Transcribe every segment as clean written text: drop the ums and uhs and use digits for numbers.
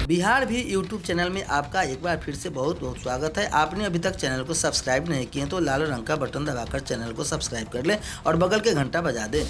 बिहार भी YouTube channel में आपका एक बार फिर से बहुत बहुत स्वागत है। आपने अभी तक चैनल को सब्सक्राइब नहीं किए तो लाल रंग का बटन दबाकर चैनल को सब्सक्राइब कर लें और बगल के घंटा बजा दें।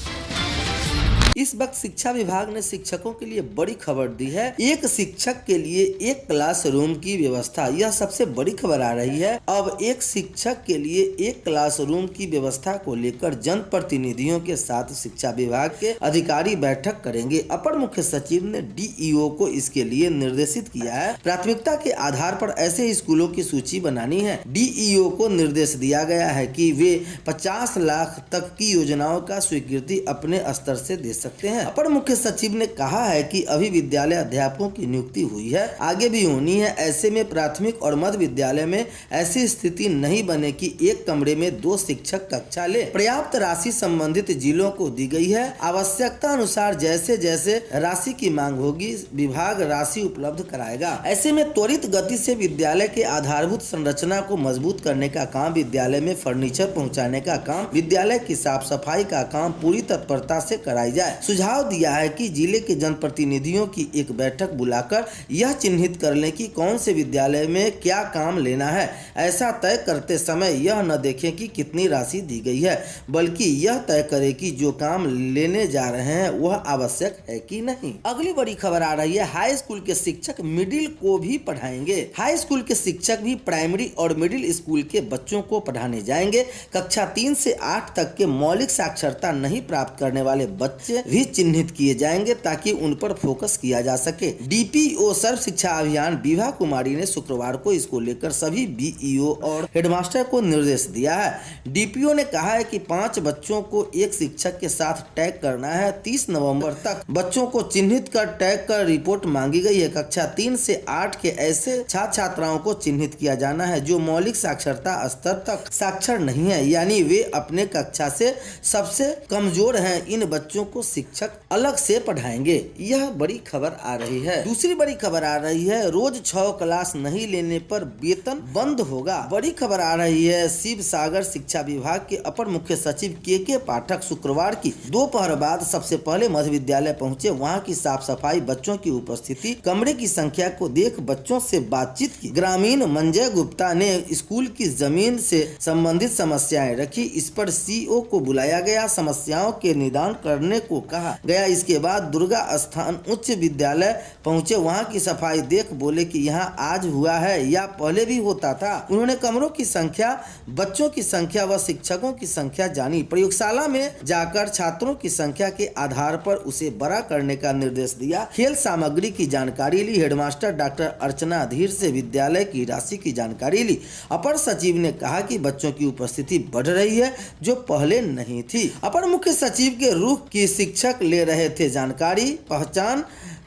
इस वक्त शिक्षा विभाग ने शिक्षकों के लिए बड़ी खबर दी है। एक शिक्षक के लिए एक क्लासरूम की व्यवस्था, यह सबसे बड़ी खबर आ रही है। अब एक शिक्षक के लिए एक क्लासरूम की व्यवस्था को लेकर जनप्रतिनिधियों के साथ शिक्षा विभाग के अधिकारी बैठक करेंगे। अपर मुख्य सचिव ने डीईओ को इसके लिए निर्देशित किया है। प्राथमिकता के आधार पर ऐसे स्कूलों की सूची बनानी है। डीईओ को निर्देश दिया गया है कि वे 50 लाख तक की योजनाओं का स्वीकृति अपने स्तर से दे सकते हैं। अपर मुख्य सचिव ने कहा है कि अभी विद्यालय अध्यापकों की नियुक्ति हुई है, आगे भी होनी है। ऐसे में प्राथमिक और मध्य विद्यालय में ऐसी स्थिति नहीं बने कि एक कमरे में 2 शिक्षक कक्षा ले। पर्याप्त राशि संबंधित जिलों को दी गई है। आवश्यकता अनुसार जैसे जैसे राशि की मांग होगी विभाग राशि उपलब्ध कराएगा। ऐसे में त्वरित गति से विद्यालय के आधारभूत संरचना को मजबूत करने का काम, विद्यालय में फर्नीचर पहुँचाने का काम, विद्यालय की साफ सफाई का काम पूरी तत्परता से कराई जाए। सुझाव दिया है कि जिले के जनप्रतिनिधियों की एक बैठक बुलाकर यह चिन्हित कर लें कि कौन से विद्यालय में क्या काम लेना है। ऐसा तय करते समय यह न देखें कि कितनी राशि दी गई है, बल्कि यह तय करें कि जो काम लेने जा रहे हैं वह आवश्यक है कि नहीं। अगली बड़ी खबर आ रही है, हाई स्कूल के शिक्षक मिडिल को भी पढ़ाएंगे। हाई स्कूल के शिक्षक भी प्राइमरी और मिडिल स्कूल के बच्चों को पढ़ाने जाएंगे। कक्षा 3 से 8 तक के मौलिक साक्षरता नहीं प्राप्त करने वाले बच्चे भी चिन्हित किए जाएंगे ताकि उन पर फोकस किया जा सके। डीपीओ सर्व शिक्षा अभियान विभा कुमारी ने शुक्रवार को इसको लेकर सभी बीईओ और हेडमास्टर को निर्देश दिया है। डीपीओ ने कहा है कि 5 बच्चों को एक शिक्षक के साथ टैग करना है। 30 नवंबर तक बच्चों को चिन्हित कर टैग कर रिपोर्ट मांगी गई है। कक्षा 3 से 8 के ऐसे छात्र छात्राओं को चिन्हित किया जाना है जो मौलिक साक्षरता स्तर तक साक्षर नहीं है, यानी वे अपने कक्षा से सबसे कमजोर हैं। इन बच्चों को शिक्षक अलग से पढ़ाएंगे। यह बड़ी खबर आ रही है। दूसरी बड़ी खबर आ रही है, रोज 6 क्लास नहीं लेने पर वेतन बंद होगा। बड़ी खबर आ रही है, शिव सागर शिक्षा विभाग के अपर मुख्य सचिव के पाठक शुक्रवार की दोपहर बाद सबसे पहले मध्य विद्यालय पहुंचे। वहां की साफ सफाई, बच्चों की उपस्थिति, कमरे की संख्या को देख बच्चों से बातचीत की। ग्रामीण मंजय गुप्ता ने स्कूल की जमीन से संबंधित समस्याएं रखी। इस पर सीओ को बुलाया गया, समस्याओं के निदान करने को कहा गया। इसके बाद दुर्गा स्थान उच्च विद्यालय पहुंचे। वहां की सफाई देख बोले कि यहां आज हुआ है या पहले भी होता था। उन्होंने कमरों की संख्या, बच्चों की संख्या व शिक्षकों की संख्या जानी। प्रयोगशाला में जाकर छात्रों की संख्या के आधार पर उसे बड़ा करने का निर्देश दिया। खेल सामग्री की जानकारी ली। हेडमास्टर डॉक्टर अर्चना धीर से विद्यालय की राशि की जानकारी ली। अपर सचिव ने कहा कि बच्चों की उपस्थिति बढ़ रही है जो पहले नहीं थी। अपर मुख्य सचिव के रुख की शिक्षक ले रहे थे जानकारी। पहचान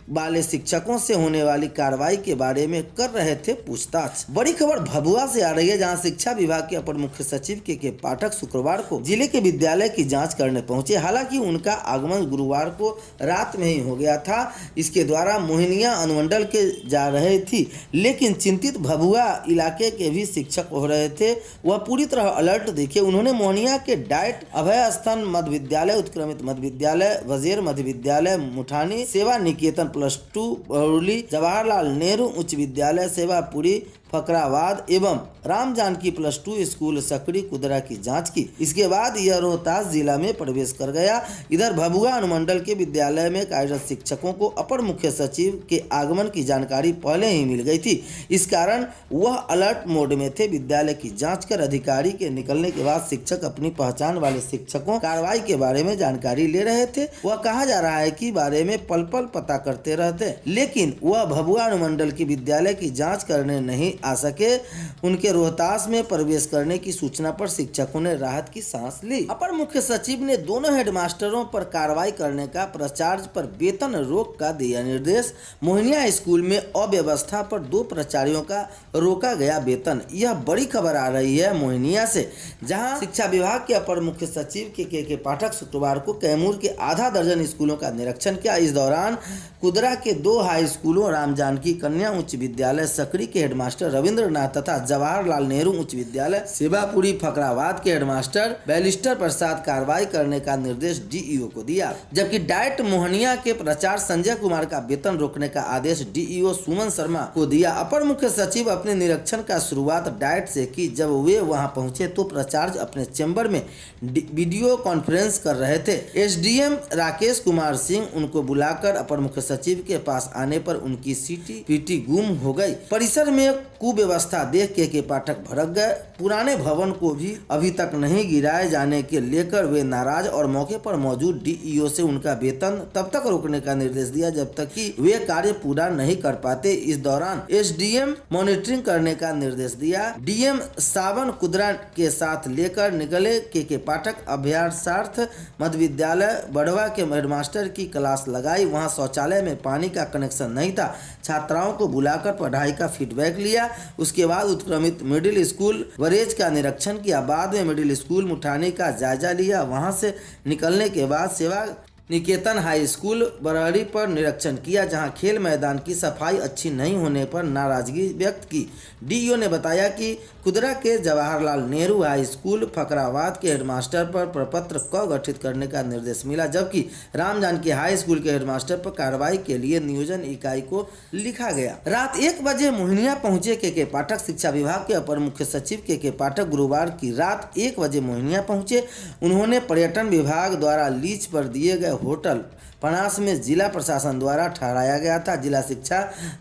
वाले शिक्षकों से होने वाली कार्रवाई के बारे में कर रहे थे पूछताछ। बड़ी खबर भभुआ से आ रही है, जहां शिक्षा विभाग के अपर मुख्य सचिव के पाठक शुक्रवार को जिले के विद्यालय की जांच करने पहुंचे। हालांकि उनका आगमन गुरुवार को रात में ही हो गया था। इसके द्वारा मोहिनिया अनुमंडल के जा रहे थी, लेकिन चिंतित भभुआ इलाके के भी शिक्षक हो रहे थे। वह पूरी तरह अलर्ट दिखे। उन्होंने मोहनिया के डाइट, अभय स्थान मध्य विद्यालय, उत्क्रमित मध्य विद्यालय, वजीर मध्य विद्यालय, मुठानी, सेवा निकेतन +2 बरौली, जवाहरलाल नेहरू उच्च विद्यालय सेवापुरी फकराबाद एवं राम जानकी +2 स्कूल सकड़ी कुदरा की जांच की। इसके बाद यह रोहतास जिला में प्रवेश कर गया। इधर भभुआ अनुमंडल के विद्यालय में कार्यरत शिक्षकों को अपर मुख्य सचिव के आगमन की जानकारी पहले ही मिल गई थी। इस कारण वह अलर्ट मोड में थे। विद्यालय की जांच कर अधिकारी के निकलने के बाद शिक्षक अपनी पहचान वाले शिक्षकों कार्रवाई के बारे में जानकारी ले रहे थे। वह कहा जा रहा है कि बारे में पल पल पता करते रहते, लेकिन वह भभुआ अनुमंडल की विद्यालय की जाँच करने नहीं आ सके। उनके रोहतास में प्रवेश करने की सूचना पर शिक्षकों ने राहत की सांस ली। अपर मुख्य सचिव ने दोनों हेडमास्टरों पर कार्रवाई करने का, प्राचार्य पर वेतन रोक का दिया निर्देश। मोहिनिया स्कूल में अव्यवस्था पर 2 प्राचार्यों का रोका गया वेतन। यह बड़ी खबर आ रही है मोहिनिया से, जहां शिक्षा विभाग के अपर मुख्य सचिव के पाठक शुक्रवार को कैमूर के आधा दर्जन स्कूलों का निरीक्षण किया। इस दौरान कुदरा के 2 हाई स्कूलों राम जानकी कन्या उच्च विद्यालय सकरी के हेडमास्टर रविंद्रनाथ तथा जवाहरलाल नेहरू उच्च विद्यालय सेवापुरी फकराबाद के हेडमास्टर बैरिस्टर प्रसाद कार्रवाई करने का निर्देश डीईओ को दिया, जबकि डाइट मोहनिया के प्राचार्य संजय कुमार का वेतन रोकने का आदेश डीईओ सुमन शर्मा को दिया। अपर मुख्य सचिव अपने निरीक्षण का शुरुआत डाइट से की। जब वे वहां पहुंचे तो प्राचार्य अपने चैम्बर में वीडियो कॉन्फ्रेंस कर रहे थे। एसडीएम राकेश कुमार सिंह उनको बुलाकर अपर मुख्य सचिव के पास आने पर उनकी पीटी गुम हो गई। परिसर में कुव्यवस्था देख के पाठक भड़क गए। पुराने भवन को भी अभी तक नहीं गिराए जाने के लेकर वे नाराज और मौके पर मौजूद डीईओ से उनका वेतन तब तक रोकने का निर्देश दिया जब तक कि वे कार्य पूरा नहीं कर पाते। इस दौरान एसडीएम मॉनिटरिंग करने का निर्देश दिया। डीएम सावन कुदरा के साथ लेकर निकले के पाठक अभ्यासार्थ मध्य विद्यालय बढ़वा के हेडमास्टर की क्लास लगाई। वहां शौचालय में पानी का कनेक्शन नहीं था। छात्राओं को बुलाकर पढ़ाई का फीडबैक लिया। उसके बाद उत्क्रमित मिडिल स्कूल वरेज का निरीक्षण किया। बाद में मिडिल स्कूल मुठानी का जायजा लिया। वहां से निकलने के बाद सेवा निकेतन हाई स्कूल बरहरी पर निरीक्षण किया, जहां खेल मैदान की सफाई अच्छी नहीं होने पर नाराजगी व्यक्त की। डीईओ ने बताया कि कुदरा के जवाहरलाल नेहरू हाई स्कूल फकराबाद के हेडमास्टर पर प्रपत्र क गठित करने का निर्देश मिला, जबकि राम जानकी हाई स्कूल के हेडमास्टर पर कार्रवाई के लिए नियोजन इकाई को लिखा गया। रात 1 बजे मोहनिया पहुंचे के पाठक। शिक्षा विभाग के अपर मुख्य सचिव के पाठक गुरुवार की रात 1 बजे मोहनिया पहुंचे। उन्होंने पर्यटन विभाग द्वारा लीज पर दिए गए होटल पनास में जिला प्रशासन द्वारा ठहराया गया था। जिला शिक्षा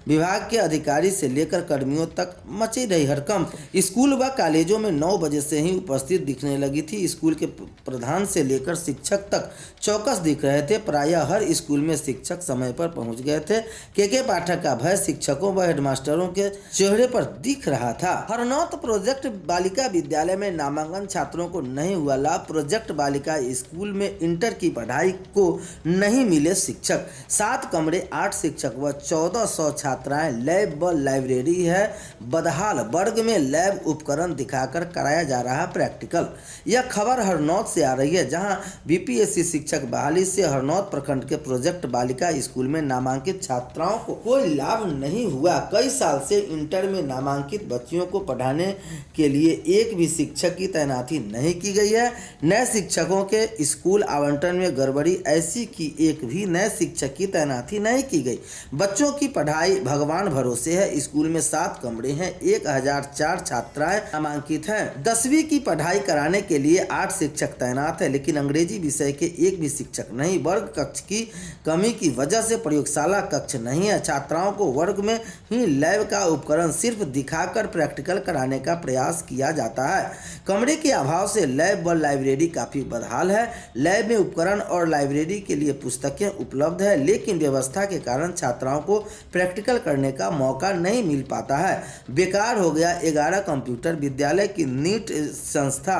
विभाग के अधिकारी से लेकर कर्मियों तक मची रही हड़कंप। स्कूल व कॉलेजों में 9 बजे से ही उपस्थित दिखने लगी थी। स्कूल के प्रधान से लेकर शिक्षक तक चौकस दिख रहे थे। प्रायः हर स्कूल में शिक्षक समय पर पहुंच गए थे। के पाठक का भय शिक्षकों व हेडमास्टरों के चेहरे पर दिख रहा था। हरनौत प्रोजेक्ट बालिका विद्यालय में नामांकन छात्रों को नहीं हुआ लाभ। प्रोजेक्ट बालिका स्कूल में इंटर की पढ़ाई को नहीं मिले शिक्षक। 7 कमरे, 8 शिक्षक व 1400 छात्राएं। लैब व लाइब्रेरी है बदहाल। वर्ग में लैब उपकरण दिखाकर कराया जा रहा प्रैक्टिकल। यह खबर हरनौत से आ रही है, जहां बीपीएससी शिक्षक बहाली से हरनौत प्रखंड के प्रोजेक्ट बालिका स्कूल में नामांकित छात्राओं को कोई लाभ नहीं हुआ। कई साल से इंटर में नामांकित बच्चियों को पढ़ाने के लिए एक भी शिक्षक की तैनाती नहीं की गई है। नए शिक्षकों के स्कूल आवंटन में गड़बड़ी ऐसी कि एक भी नए शिक्षक की तैनाती नहीं की गई। बच्चों की पढ़ाई भगवान भरोसे है। स्कूल में 7 कमरे हैं, 1004 छात्राएं नामांकित हैं। 10वीं की पढ़ाई कराने के लिए 8 शिक्षक तैनात है, लेकिन अंग्रेजी विषय के एक भी शिक्षक नहीं। वर्ग कक्ष की कमी की वजह से प्रयोगशाला कक्ष नहीं है। छात्राओं को वर्ग में ही लैब का उपकरण सिर्फ दिखाकर प्रैक्टिकल कराने का प्रयास किया जाता है। कमरे के अभाव से लैब व लाइब्रेरी काफी बदहाल है। लैब में उपकरण और लाइब्रेरी के लिए पुस्तकें उपलब्ध है, लेकिन व्यवस्था के कारण छात्राओं को प्रैक्टिकल करने का मौका नहीं मिल पाता है। बेकार हो गया 11 कंप्यूटर। विद्यालय की नीट संस्था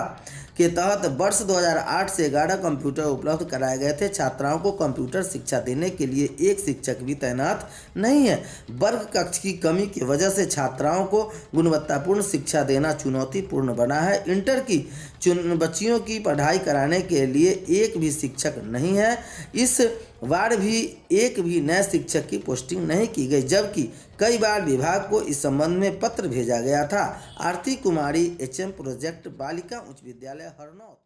के तहत वर्ष 2008 से 11 कंप्यूटर उपलब्ध कराए गए थे। छात्राओं को कंप्यूटर शिक्षा देने के लिए एक शिक्षक भी तैनात नहीं है। वर्ग कक्ष की कमी की वजह से छात्राओं को गुणवत्तापूर्ण शिक्षा देना चुनौतीपूर्ण बना है। इंटर की बच्चियों की पढ़ाई कराने के लिए एक भी शिक्षक नहीं है। इस बार भी एक भी नए शिक्षक की पोस्टिंग नहीं की गई, जबकि कई बार विभाग को इस संबंध में पत्र भेजा गया था। आरती कुमारी, एचएम प्रोजेक्ट बालिका उच्च विद्यालय हरनौत।